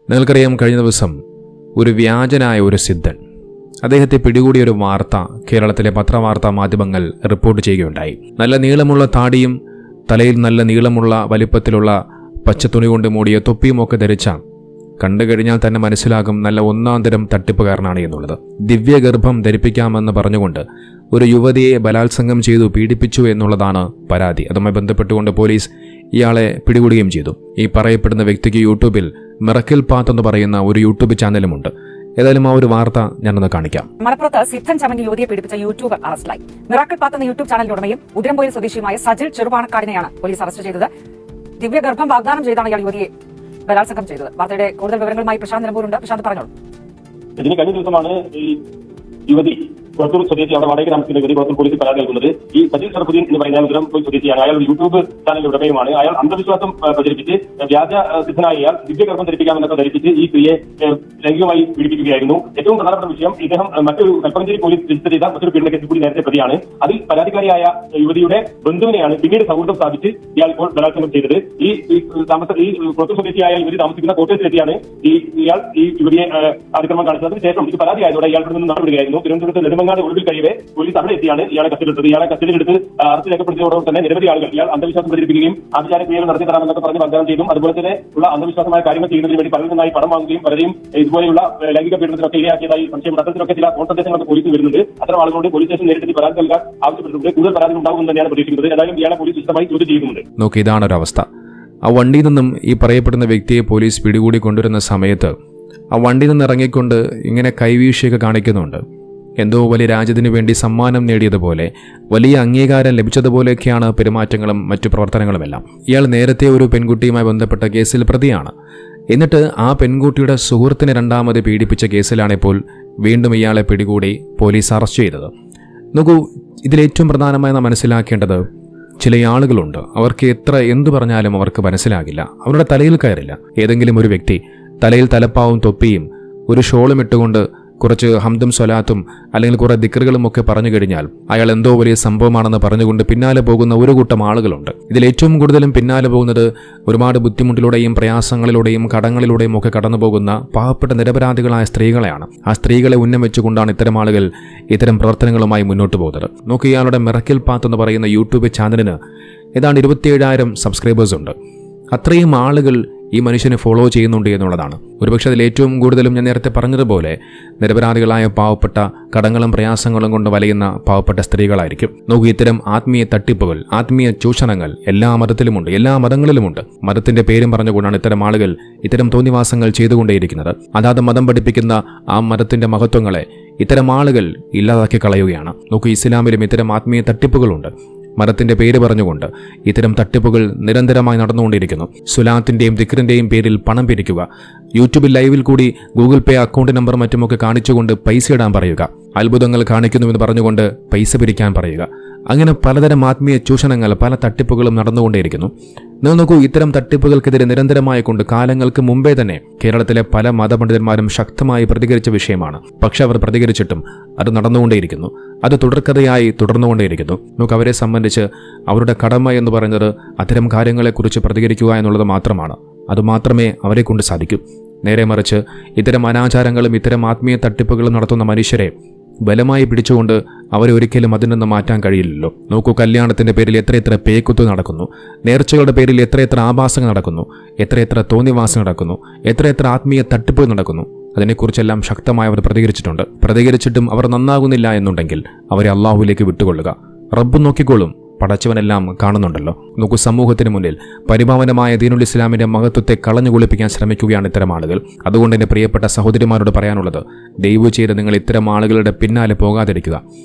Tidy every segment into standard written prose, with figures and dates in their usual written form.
നിങ്ങൾക്കറിയാം, കഴിഞ്ഞ ദിവസം ഒരു വ്യാജനായ ഒരു സിദ്ധൻ അദ്ദേഹത്തെ പിടികൂടിയ ഒരു വാർത്ത കേരളത്തിലെ പത്രവാർത്താ മാധ്യമങ്ങൾ റിപ്പോർട്ട് ചെയ്യുകയുണ്ടായി. നല്ല നീളമുള്ള താടിയും തലയിൽ നല്ല നീളമുള്ള വലിപ്പത്തിലുള്ള പച്ചത്തുണി കൊണ്ട് മൂടിയ തൊപ്പിയുമൊക്കെ ധരിച്ച കണ്ടു കഴിഞ്ഞാൽ തന്നെ മനസ്സിലാകും നല്ല ഒന്നാം തരം തട്ടിപ്പുകാരനാണ് എന്നുള്ളത്. ദിവ്യഗർഭം ധരിപ്പിക്കാമെന്ന് പറഞ്ഞുകൊണ്ട് ഒരു യുവതിയെ ബലാത്സംഗം ചെയ്തു പീഡിപ്പിച്ചു എന്നുള്ളതാണ് പരാതി. അതുമായി ബന്ധപ്പെട്ടുകൊണ്ട് പോലീസ് ഇയാളെ പിടികൂടുകയും ചെയ്തു. ഈ പറയപ്പെടുന്ന വ്യക്തിക്ക് യൂട്യൂബിൽ മിറക്കിൾ പാത്ത് എന്ന് പറയുന്ന ഒരു യൂട്യൂബ് ചാനലുമുണ്ട്. ഏതായാലും ആ ഒരു വാർത്ത ഞാനൊന്ന് കാണിക്കാം. മലപ്പുറത്ത് സിദ്ധൻ ചമഞ്ഞ് യുവതിയെ പീഡിപ്പിച്ച യൂട്യൂബർ അറസ്റ്റിലായി. മിറാക്കിൾ പാത്ത് എന്ന യൂട്യൂബ് ചാനലിന്റെ ഉടമയും ഉദിരംപോയിൽ സ്വദേശിയുമായ സജിൽ ചെറുപാണക്കാടിനെയാണ് പോലീസ് അറസ്റ്റ് ചെയ്തത്. ദിവ്യഗർഭം വാഗ്ദാനം ചെയ്താണ് ഇയാൾ യുവതിയെ ബലാത്സംഗം ചെയ്തത്. വാർത്തയുടെ കൂടുതൽ വിവരങ്ങളുമായി പ്രശാന്ത് നിലമ്പൂരുണ്ട്. പ്രശാന്ത് പറഞ്ഞോളൂ. ഇതിന് കഴിഞ്ഞ ദിവസമാണ് ഈ യുവതി പുറത്തൂർ സ്വദേശി അവിടെ വാടക താമസിക്കുന്ന യുവതി പുറത്തൂർ പോലീസിൽ പരാതി നൽകുന്നത്. ഈ സജീൽ ഷറഫുദ്ദീൻ എന്ന് പറയുന്ന ഉദിരംപോയിൽ സ്വദേശിയാണ്. അയാൾ ഒരു യൂട്യൂബ് ചാനലിന്റെ ഉടമയുമാണ്. അയാൾ അന്ധവിശ്വാസം പ്രചരിപ്പിച്ച് വ്യാജ സിദ്ധനായ ഇയാൾ ദിവ്യഗർഭം ധരിപ്പിക്കാമെന്നൊക്കെ ധരിപ്പിച്ച് ഈ സ്ത്രീയെ ലൈംഗികമായി പീഡിപ്പിക്കുകയായിരുന്നു. ഏറ്റവും പ്രധാനപ്പെട്ട വിഷയം, ഇദ്ദേഹം മറ്റൊരു കൽപ്പകഞ്ചേരി പോലീസ് രജിസ്റ്റർ ചെയ്ത മറ്റൊരു പീഡന കേസിൽ കൂടി നേരത്തെ പ്രതിയാണ്. അതിൽ പരാതിക്കാരിയായ യുവതിയുടെ ബന്ധുവിനെയാണ് പിന്നീട് സൗഹൃദം സ്ഥാപിച്ച് ഇയാൾ ഇപ്പോൾ ബലാത്സംഗം ചെയ്തത്. ഈ പുറത്തൂർ സ്വദേശിയായ യുവതി താമസിക്കുന്ന കോട്ടയത്തിലെത്തിയാണ് ഇയാൾ ഈ യുവതിയെ അതിക്രമം കാണിച്ചതിന് ശേഷം ഇത് പരാതിയായതോടെ ഇയാൾ നിന്ന് നടപടിയായിരുന്നു. തിരുവനന്തപുരത്ത് നെടുമങ്ങാട് ഒളിവിൽ കഴിയവേ പോലീസ് അവിടെ എത്തിയാണ് ഇയാളെ കസ്റ്റഡിയിലെടുത്തത്. ഇയാളെ കസ്റ്റഡിയിലെടുത്ത് അറസ്റ്റ് രേഖപ്പെടുത്തിയതോടൊപ്പം തന്നെ നിരവധി ആളുകൾ ഇയാൾ അന്ധവിശ്വാസം പ്രചരിപ്പിക്കുകയും ആഭിചാര ക്രിയകൾ നടത്തി തരാമെന്നൊക്കെ പറഞ്ഞ് വാഗ്ദാനം ചെയ്തും അതുപോലെ തന്നെ ഉള്ള അന്ധവിശ്വാസമായ കാര്യങ്ങൾ ചെയ്യുന്നതിന് വേണ്ടി പലരിൽ നിന്നായി പണം വാങ്ങുകയും പലരെയും ഇതുപോലെയുള്ള ലൈംഗിക പീഡനത്തിനൊക്കെ ഇരയാക്കിയതായി സംശയം. അത്തരത്തിലൊക്കെ ചില കോൺസന്ദേശങ്ങളൊക്കെ പോലീസിൽ വരുന്നുണ്ട്. അത്തരം ആളുകളോട് പോലീസ് സ്റ്റേഷൻ നേരിട്ട് പരാതി നൽകാൻ ആവശ്യപ്പെട്ടിട്ടുണ്ട്. കൂടുതൽ പരാതി ഉണ്ടാകുമെന്ന് തന്നെയാണ് പ്രതീക്ഷിക്കുന്നത്. ഏതായാലും ഇയാളെ പോലീസ് വിശദമായി ചോദ്യം ചെയ്യുന്നുണ്ട്. നോക്കി, ഇതാണൊരവസ്ഥ. ആ വണ്ടിയിൽ നിന്നും ഈ പറയപ്പെടുന്ന വ്യക്തിയെ പോലീസ് പിടികൂടി കൊണ്ടുവരുന്ന സമയത്ത് ആ വണ്ടിയിൽ നിന്ന് ഇറങ്ങിക്കൊണ്ട് ഇങ്ങനെ കൈവീഴ്ചയൊക്കെ കാണിക്കുന്നുണ്ട്. എന്തോ വലിയ രാജ്യത്തിനു വേണ്ടി സമ്മാനം നേടിയതുപോലെ, വലിയ അംഗീകാരം ലഭിച്ചതുപോലെയൊക്കെയാണ് പെരുമാറ്റങ്ങളും മറ്റു പ്രവർത്തനങ്ങളുമെല്ലാം. ഇയാൾ നേരത്തെ ഒരു പെൺകുട്ടിയുമായി ബന്ധപ്പെട്ട കേസിൽ പ്രതിയാണ്. എന്നിട്ട് ആ പെൺകുട്ടിയുടെ സുഹൃത്തിനെ രണ്ടാമത് പീഡിപ്പിച്ച കേസിലാണിപ്പോൾ വീണ്ടും ഇയാളെ പിടികൂടി പോലീസ് അറസ്റ്റ് ചെയ്തത്. നോക്കൂ, ഇതിലേറ്റവും പ്രധാനമായി നാം മനസ്സിലാക്കേണ്ടത്, ചില ആളുകളുണ്ട്, അവർക്ക് എന്തു പറഞ്ഞാലും അവർക്ക് മനസ്സിലാകില്ല, അവരുടെ തലയിൽ കയറില്ല. ഏതെങ്കിലും ഒരു വ്യക്തി തലയിൽ തലപ്പാവും തൊപ്പിയും ഒരു ഷോളും ഇട്ടുകൊണ്ട് കുറച്ച് ഹംദും സ്വലാത്തും അല്ലെങ്കിൽ കുറേ ദിക്റുകളും ഒക്കെ പറഞ്ഞു കഴിഞ്ഞാൽ അയാൾ എന്തോ വലിയ സംഭവമാണെന്ന് പറഞ്ഞുകൊണ്ട് പിന്നാലെ പോകുന്ന ഒരു കൂട്ടം ആളുകളുണ്ട്. ഇതിൽ ഏറ്റവും കൂടുതലും പിന്നാലെ പോകുന്നത് ഒരുപാട് ബുദ്ധിമുട്ടിലൂടെയും പ്രയാസങ്ങളിലൂടെയും കടങ്ങളിലൂടെയും ഒക്കെ കടന്നു പോകുന്ന പാവപ്പെട്ട നിരപരാധികളായ സ്ത്രീകളെയാണ്. ആ സ്ത്രീകളെ ഉന്നം വെച്ചുകൊണ്ടാണ് ഇത്തരം ആളുകൾ ഇത്തരം പ്രവർത്തനങ്ങളുമായി മുന്നോട്ട് പോകുന്നത്. നോക്കി, ഇയാളുടെ മിറക്കിൾ പാത്ത് എന്ന് പറയുന്ന യൂട്യൂബ് ചാനലിന് ഏതാണ്ട് 27,000 സബ്സ്ക്രൈബേഴ്സ് ഉണ്ട്. അത്രയും ആളുകൾ ഈ മനുഷ്യനെ ഫോളോ ചെയ്യുന്നുണ്ട് എന്നുള്ളതാണ്. ഒരുപക്ഷെ അതിൽ ഏറ്റവും കൂടുതലും ഞാൻ നേരത്തെ പറഞ്ഞതുപോലെ നിരപരാധികളായ പാവപ്പെട്ട കടങ്ങളും പ്രയാസങ്ങളും കൊണ്ട് വലയുന്ന പാവപ്പെട്ട സ്ത്രീകളായിരിക്കും. നോക്കൂ, ഇത്തരം ആത്മീയ തട്ടിപ്പുകൾ, ആത്മീയ ചൂഷണങ്ങൾ എല്ലാ മതത്തിലുമുണ്ട്, എല്ലാ മതങ്ങളിലുമുണ്ട്. മതത്തിന്റെ പേരും പറഞ്ഞുകൊണ്ടാണ് ഇത്തരം ആളുകൾ ഇത്തരം തോന്നിവാസങ്ങൾ ചെയ്തുകൊണ്ടേയിരിക്കുന്നത്. അതാത് മതം പഠിപ്പിക്കുന്ന ആ മതത്തിന്റെ മഹത്വങ്ങളെ ഇത്തരം ആളുകൾ ഇല്ലാതാക്കി കളയുകയാണ്. നോക്കൂ, ഇസ്ലാമിലും ഇത്തരം ആത്മീയ തട്ടിപ്പുകളുണ്ട്. മതത്തിന്റെ പേര് പറഞ്ഞുകൊണ്ട് ഇത്തരം തട്ടിപ്പുകൾ നിരന്തരമായി നടന്നുകൊണ്ടിരിക്കുന്നു. സുലാത്തിന്റെയും ദിക്റിന്റെയും പേരിൽ പണം പിരിക്കുക, യൂട്യൂബിൽ ലൈവിൽ കൂടി ഗൂഗിൾ പേ അക്കൗണ്ട് നമ്പർ മറ്റുമൊക്കെ കാണിച്ചുകൊണ്ട് പൈസ ഇടാൻ പറയുക, അത്ഭുതങ്ങൾ കാണിക്കുന്നുവെന്ന് പറഞ്ഞുകൊണ്ട് പൈസ പിരിക്കാൻ പറയുക. അങ്ങനെ പലതരം ആത്മീയ ചൂഷണങ്ങൾ, പല തട്ടിപ്പുകളും നടന്നുകൊണ്ടേയിരിക്കുന്നു. നിങ്ങൾ നോക്കൂ, ഇത്തരം തട്ടിപ്പുകൾക്കെതിരെ നിരന്തരമായി കൊണ്ട് കാലങ്ങൾക്ക് മുമ്പേ തന്നെ കേരളത്തിലെ പല മതപണ്ഡിതന്മാരും ശക്തമായി പ്രതികരിച്ച വിഷയമാണ്. പക്ഷെ അവർ പ്രതികരിച്ചിട്ടും അത് നടന്നുകൊണ്ടേയിരിക്കുന്നു. അത് തുടർക്കഥയായി തുടർന്നുകൊണ്ടേയിരിക്കുന്നു. നമുക്ക് അവരെ സംബന്ധിച്ച് അവരുടെ കടമ എന്ന് പറയുന്നത് അത്തരം കാര്യങ്ങളെക്കുറിച്ച് പ്രതികരിക്കുക എന്നുള്ളത് മാത്രമാണ്. അതുമാത്രമേ അവരെ കൊണ്ട് സാധിക്കൂ. നേരെ മറിച്ച് ഇത്തരം അനാചാരങ്ങളും ഇത്തരം ആത്മീയ തട്ടിപ്പുകളും നടത്തുന്ന മനുഷ്യരെ ബലമായി പിടിച്ചുകൊണ്ട് അവരെ ഒരിക്കലും അതിൽ നിന്ന് മാറ്റാൻ കഴിയില്ലല്ലോ. നോക്കൂ, കല്യാണത്തിന്റെ പേരിൽ എത്രയെത്ര പേക്കുത്തു നടക്കുന്നു, നേർച്ചകളുടെ പേരിൽ എത്രയെത്ര ആഭാസങ്ങൾ നടക്കുന്നു, എത്രയെത്ര തോന്നിവാസം നടക്കുന്നു, എത്രയെത്ര ആത്മീയ തട്ടിപ്പുകൾ നടക്കുന്നു. അതിനെക്കുറിച്ചെല്ലാം ശക്തമായി അവർ പ്രതികരിച്ചിട്ടുണ്ട്. പ്രതികരിച്ചിട്ടും അവർ നന്നാകുന്നില്ല എന്നുണ്ടെങ്കിൽ അവരെ അള്ളാഹുവിലേക്ക് വിട്ടുകൊള്ളുക. റബ്ബ് നോക്കിക്കോളും, പടച്ചവനെല്ലാം കാണുന്നുണ്ടല്ലോ. നോക്കൂ, സമൂഹത്തിന് മുന്നിൽ പരിപാവനമായ ദീനുൽ ഇസ്ലാമിന്റെ മഹത്വത്തെ കളഞ്ഞു കുളിപ്പിക്കാൻ ശ്രമിക്കുകയാണ് ഇത്തരം ആളുകൾ. അതുകൊണ്ട് എൻ്റെ പ്രിയപ്പെട്ട സഹോദരിമാരോട് പറയാനുള്ളത്, ദയവ് ചെയ്ത് നിങ്ങൾ ഇത്തരം ആളുകളുടെ പിന്നാലെ പോകാതിരിക്കുക.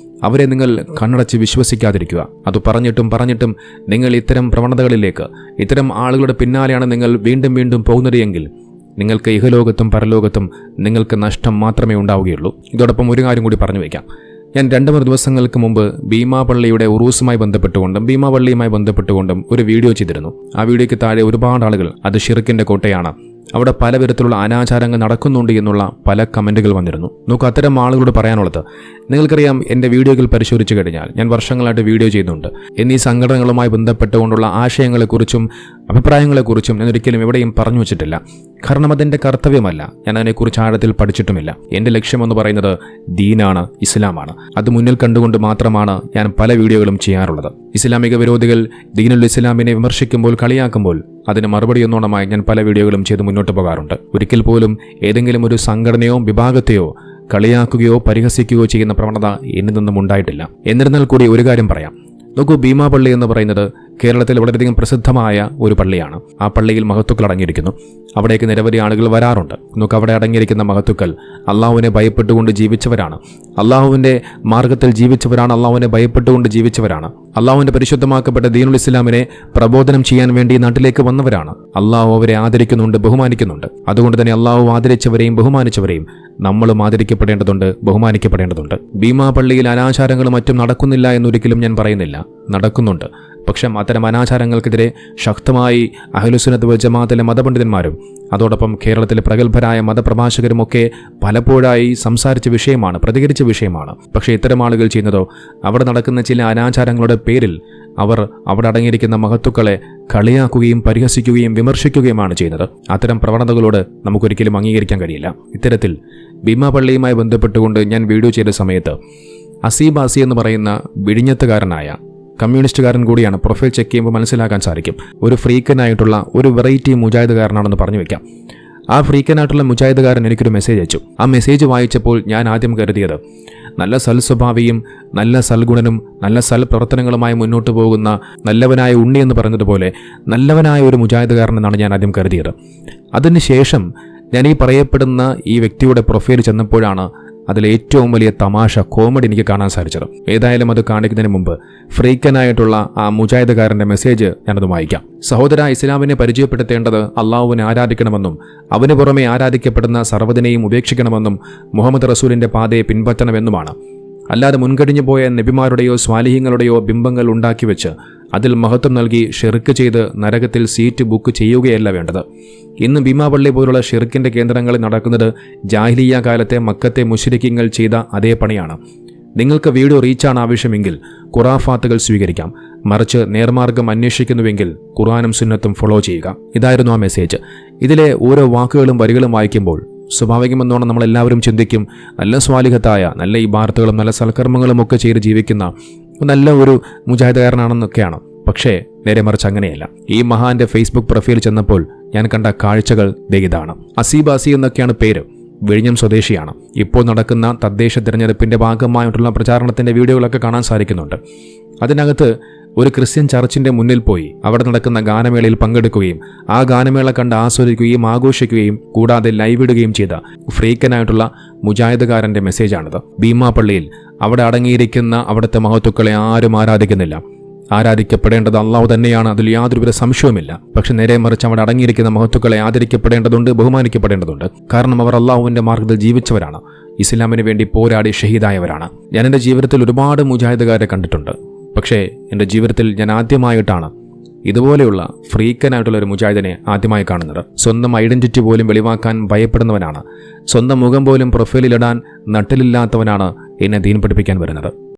അവരെ നിങ്ങൾ കണ്ണടച്ച് വിശ്വസിക്കാതിരിക്കുക. അത് പറഞ്ഞിട്ടും നിങ്ങൾ ഇത്തരം പ്രവണതകളിലേക്ക്, ഇത്തരം ആളുകളുടെ പിന്നാലെയാണ് നിങ്ങൾ വീണ്ടും വീണ്ടും പോകുന്നത് എങ്കിൽ നിങ്ങൾക്ക് ഇഹലോകത്തും പരലോകത്തും നിങ്ങൾക്ക് നഷ്ടം മാത്രമേ ഉണ്ടാവുകയുള്ളൂ. ഇതോടൊപ്പം ഒരു കാര്യം കൂടി പറഞ്ഞു വയ്ക്കാം. ഞാൻ 2-3 ദിവസങ്ങൾക്ക് മുമ്പ് ഭീമാപള്ളിയുടെ ഉറൂസുമായി ബന്ധപ്പെട്ടുകൊണ്ടും ഭീമാപള്ളിയുമായി ബന്ധപ്പെട്ടുകൊണ്ടും ഒരു വീഡിയോ ചെയ്തിരുന്നു. ആ വീഡിയോയ്ക്ക് താഴെ ഒരുപാട് ആളുകൾ അത് ഷിർക്കിന്റെ കോട്ടയാണ്, അവിടെ പല വിധത്തിലുള്ള അനാചാരങ്ങൾ നടക്കുന്നുണ്ട് എന്നുള്ള പല കമൻറ്റുകൾ വന്നിരുന്നു. നോക്കൂ, അത്തരം ആളുകളോട് പറയാനുള്ളത്, നിങ്ങൾക്കറിയാം എൻ്റെ വീഡിയോകൾ പരിശോധിച്ചു കഴിഞ്ഞാൽ ഞാൻ വർഷങ്ങളായിട്ട് വീഡിയോ ചെയ്യുന്നുണ്ട്. എന്നീ സംഘടനകളുമായി ബന്ധപ്പെട്ടുകൊണ്ടുള്ള ആശയങ്ങളെക്കുറിച്ചും അഭിപ്രായങ്ങളെക്കുറിച്ചും ഞാൻ ഒരിക്കലും എവിടെയും പറഞ്ഞു വച്ചിട്ടില്ല. കാരണം അതെൻ്റെ കർത്തവ്യമല്ല. ഞാൻ അതിനെക്കുറിച്ച് ആഴത്തിൽ പഠിച്ചിട്ടുമില്ല. എൻ്റെ ലക്ഷ്യമെന്ന് പറയുന്നത് ദീനാണ്, ഇസ്ലാമാണ്. അത് മുന്നിൽ കണ്ടുകൊണ്ട് മാത്രമാണ് ഞാൻ പല വീഡിയോകളും ചെയ്യാറുള്ളത്. ഇസ്ലാമിക വിരോധികൾ ദീനുൽ ഇസ്ലാമിനെ വിമർശിക്കുമ്പോൾ, കളിയാക്കുമ്പോൾ അതിന് മറുപടി എന്നോണമായി ഞാൻ പല വീഡിയോകളും ചെയ്ത് മുന്നോട്ട് പോകാറുണ്ട്. ഒരിക്കൽ പോലും ഏതെങ്കിലും ഒരു സംഘടനയോ വിഭാഗത്തെയോ കളിയാക്കുകയോ പരിഹസിക്കുകയോ ചെയ്യുന്ന പ്രവണത എന്നിൽ നിന്നും ഉണ്ടായിട്ടില്ല. എന്നിരുന്നാൽ കൂടി ഒരു കാര്യം പറയാം. നോക്കൂ, ഭീമാ പള്ളി എന്ന് പറയുന്നത് കേരളത്തിൽ വളരെയധികം പ്രസിദ്ധമായ ഒരു പള്ളിയാണ്. ആ പള്ളിയിൽ മഹത്തുക്കൾ അടങ്ങിയിരിക്കുന്നു. അവിടേക്ക് നിരവധി ആളുകൾ വരാറുണ്ട്. നോക്ക്, അവിടെ അടങ്ങിയിരിക്കുന്ന മഹത്തുക്കൾ അള്ളാഹുവിനെ ഭയപ്പെട്ടുകൊണ്ട് ജീവിച്ചവരാണ്. അള്ളാഹുവിൻ്റെ മാർഗത്തിൽ ജീവിച്ചവരാണ്. അള്ളാഹുവിനെ ഭയപ്പെട്ടുകൊണ്ട് ജീവിച്ചവരാണ്. അള്ളാഹുവിൻ്റെ പരിശുദ്ധമാക്കപ്പെട്ട ദീനുൽ ഇസ്ലാമിനെ പ്രബോധനം ചെയ്യാൻ വേണ്ടി നാട്ടിലേക്ക് വന്നവരാണ്. അള്ളാഹു അവരെ ആദരിക്കുന്നുണ്ട്, ബഹുമാനിക്കുന്നുണ്ട്. അതുകൊണ്ട് തന്നെ അള്ളാഹു ആദരിച്ചവരെയും ബഹുമാനിച്ചവരെയും നമ്മളും ആദരിക്കപ്പെടേണ്ടതുണ്ട്, ബഹുമാനിക്കപ്പെടേണ്ടതുണ്ട്. ഭീമാ പള്ളിയിൽ അനാചാരങ്ങളും മറ്റും നടക്കുന്നില്ല എന്നൊരിക്കലും ഞാൻ പറയുന്നില്ല. നടക്കുന്നുണ്ട്. പക്ഷേ അത്തരം അനാചാരങ്ങൾക്കെതിരെ ശക്തമായി അഹ്ലുസുന്നത്ത് വൽ ജമാഅത്തിലെ മതപണ്ഡിതന്മാരും അതോടൊപ്പം കേരളത്തിലെ പ്രഗത്ഭരായ മതപ്രഭാഷകരുമൊക്കെ പലപ്പോഴായി സംസാരിച്ച വിഷയമാണ്, പ്രതികരിച്ച വിഷയമാണ്. പക്ഷേ ഇത്തരം ആളുകൾ ചെയ്യുന്നതോ അവിടെ നടക്കുന്ന ചില അനാചാരങ്ങളുടെ പേരിൽ അവർ അവിടെ അടങ്ങിയിരിക്കുന്ന മഹത്തുക്കളെ കളിയാക്കുകയും പരിഹസിക്കുകയും വിമർശിക്കുകയുമാണ് ചെയ്യുന്നത്. അത്തരം പ്രവണതകളോട് നമുക്കൊരിക്കലും അംഗീകരിക്കാൻ കഴിയില്ല. ഇത്തരത്തിൽ ഭീമാ പള്ളിയുമായി ബന്ധപ്പെട്ടുകൊണ്ട് ഞാൻ വീഡിയോ ചെയ്ത സമയത്ത് അസീബാസി എന്ന് പറയുന്ന വിഴിഞ്ഞത്തുകാരനായ കമ്മ്യൂണിസ്റ്റുകാരൻ കൂടിയാണ്. പ്രൊഫൈൽ ചെക്ക് ചെയ്യുമ്പോൾ മനസ്സിലാക്കാൻ സാധിക്കും. ഒരു ഫ്രീക്കനായിട്ടുള്ള ഒരു വെറൈറ്റി മുജാഹിദുകാരനാണെന്ന് പറഞ്ഞു വെക്കാം. ആ ഫ്രീക്കനായിട്ടുള്ള മുജാഹിദുകാരൻ എനിക്കൊരു മെസ്സേജ് അയച്ചു. ആ മെസ്സേജ് വായിച്ചപ്പോൾ ഞാൻ ആദ്യം കരുതിയത് നല്ല സൽസ്വഭാവിയും നല്ല സൽഗുണനും നല്ല സൽപ്രവർത്തനങ്ങളുമായി മുന്നോട്ട് പോകുന്ന നല്ലവനായ ഉണ്ണി എന്ന് പറഞ്ഞതുപോലെ നല്ലവനായ ഒരു മുജാഹിദുകാരൻ എന്നാണ് ഞാൻ ആദ്യം കരുതിയത്. അതിനുശേഷം ഞാൻ ഈ പറയപ്പെടുന്ന ഈ വ്യക്തിയുടെ പ്രൊഫൈൽ ചെന്നപ്പോഴാണ് അതിലേറ്റവും വലിയ തമാശ, കോമഡി എനിക്ക് കാണാൻ സാധിച്ചത്. ഏതായാലും അത് കാണിക്കുന്നതിന് മുമ്പ് ഫ്രീക്കനായിട്ടുള്ള ആ മുജാഹിദുകാരൻ്റെ മെസ്സേജ് ഞാനത് വായിക്കാം. സഹോദര, ഇസ്ലാമിനെ പരിചയപ്പെടുത്തേണ്ടത് അള്ളാഹുവിനെ ആരാധിക്കണമെന്നും അവന് പുറമെ ആരാധിക്കപ്പെടുന്ന സർവ്വതിനെയും ഉപേക്ഷിക്കണമെന്നും മുഹമ്മദ് റസൂലിൻ്റെ പാതയെ പിൻപറ്റണമെന്നുമാണ്. അല്ലാതെ മുൻകഴിഞ്ഞു പോയ നബിമാരുടെയോ സ്വാലിഹ്യങ്ങളുടെയോ ബിംബങ്ങൾ ഉണ്ടാക്കി വെച്ച് അതിൽ മഹത്വം നൽകി ഷിർക്ക് ചെയ്ത് നരകത്തിൽ സീറ്റ് ബുക്ക് ചെയ്യുകയല്ല വേണ്ടത്. ഇന്ന് ഭീമാ പള്ളി പോലുള്ള ഷിർക്കിൻ്റെ കേന്ദ്രങ്ങളിൽ നടക്കുന്നത് ജാഹിലിയ്യ കാലത്തെ മക്കത്തെ മുശ്രിക്കുകൾ ചെയ്ത അതേ പണിയാണ്. നിങ്ങൾക്ക് വീഡിയോ റീച്ചാണ് ആവശ്യമെങ്കിൽ ഖുറാഫാത്തുകൾ സ്വീകരിക്കാം. മറിച്ച് നേർമാർഗം അന്വേഷിക്കുന്നുവെങ്കിൽ ഖുർആനും സുന്നത്തും ഫോളോ ചെയ്യുക. ഇതായിരുന്നു ആ മെസ്സേജ്. ഇതിലെ ഓരോ വാക്കുകളും വരികളും വായിക്കുമ്പോൾ സ്വാഭാവികമെന്നോണം നമ്മളെല്ലാവരും ചിന്തിക്കും, നല്ല സ്വാലിഹത്തായ നല്ല ഇബാദത്തുകളും നല്ല സൽക്കർമ്മങ്ങളും ഒക്കെ ചെയ്ത് ജീവിക്കുന്ന നല്ല ഒരു മുജാഹിദുകാരനാണെന്നൊക്കെയാണ്. പക്ഷേ നേരെ മറിച്ച് അങ്ങനെയല്ല. ഈ മഹാന്റെ ഫേസ്ബുക്ക് പ്രൊഫൈൽ ചെന്നപ്പോൾ ഞാൻ കണ്ട കാഴ്ചകൾ ഇതാണ്. അസീബാസി എന്നൊക്കെയാണ് പേര്. വിഴിഞ്ഞം സ്വദേശിയാണ്. ഇപ്പോൾ നടക്കുന്ന തദ്ദേശ തിരഞ്ഞെടുപ്പിന്റെ ഭാഗമായിട്ടുള്ള പ്രചാരണത്തിന്റെ വീഡിയോകളൊക്കെ കാണാൻ സാധിക്കുന്നുണ്ട്. അതിനകത്ത് ഒരു ക്രിസ്ത്യൻ ചർച്ചിന്റെ മുന്നിൽ പോയി അവിടെ നടക്കുന്ന ഗാനമേളയിൽ പങ്കെടുക്കുകയും ആ ഗാനമേള കണ്ട് ആസ്വദിക്കുകയും ആഘോഷിക്കുകയും കൂടാതെ ലൈവ് ഇടുകയും ചെയ്ത ഫ്രീക്കനായിട്ടുള്ള മുജാഹിദുകാരന്റെ മെസ്സേജാണിത്. ഭീമാ പള്ളിയിൽ അവിടെ അടങ്ങിയിരിക്കുന്ന അവിടുത്തെ മഹത്തുക്കളെ ആരും ആരാധിക്കുന്നില്ല. ആരാധിക്കപ്പെടേണ്ടത് അള്ളാഹു തന്നെയാണ്, അതിൽ യാതൊരുവിധ സംശയവുമില്ല. പക്ഷെ നേരെ മറിച്ച് അവിടെ അടങ്ങിയിരിക്കുന്ന മഹത്തുക്കളെ ആദരിക്കപ്പെടേണ്ടതുണ്ട്, ബഹുമാനിക്കപ്പെടേണ്ടതുണ്ട്. കാരണം അവർ അള്ളാഹുവിന്റെ മാർഗ്ഗത്തിൽ ജീവിച്ചവരാണ്, ഇസ്ലാമിന് വേണ്ടി പോരാടി ഷഹീദായവരാണ്. ഞാൻ എൻ്റെ ജീവിതത്തിൽ ഒരുപാട് മുജാഹിദുകാരെ കണ്ടിട്ടുണ്ട്. പക്ഷേ എൻ്റെ ജീവിതത്തിൽ ഞാൻ ആദ്യമായിട്ടാണ് ഇതുപോലെയുള്ള ഫ്രീക്കനായിട്ടുള്ള ഒരു മുജാഹിദിനെ ആദ്യമായി കാണുന്നത്. സ്വന്തം ഐഡന്റിറ്റി പോലും വെളിവാക്കാൻ ഭയപ്പെടുന്നവനാണ്. സ്വന്തം മുഖം പോലും പ്രൊഫൈലിലിടാൻ നട്ടിലില്ലാത്തവനാണ് എന്നെ ദീൻ പഠിപ്പിക്കാൻ വരുന്നത്.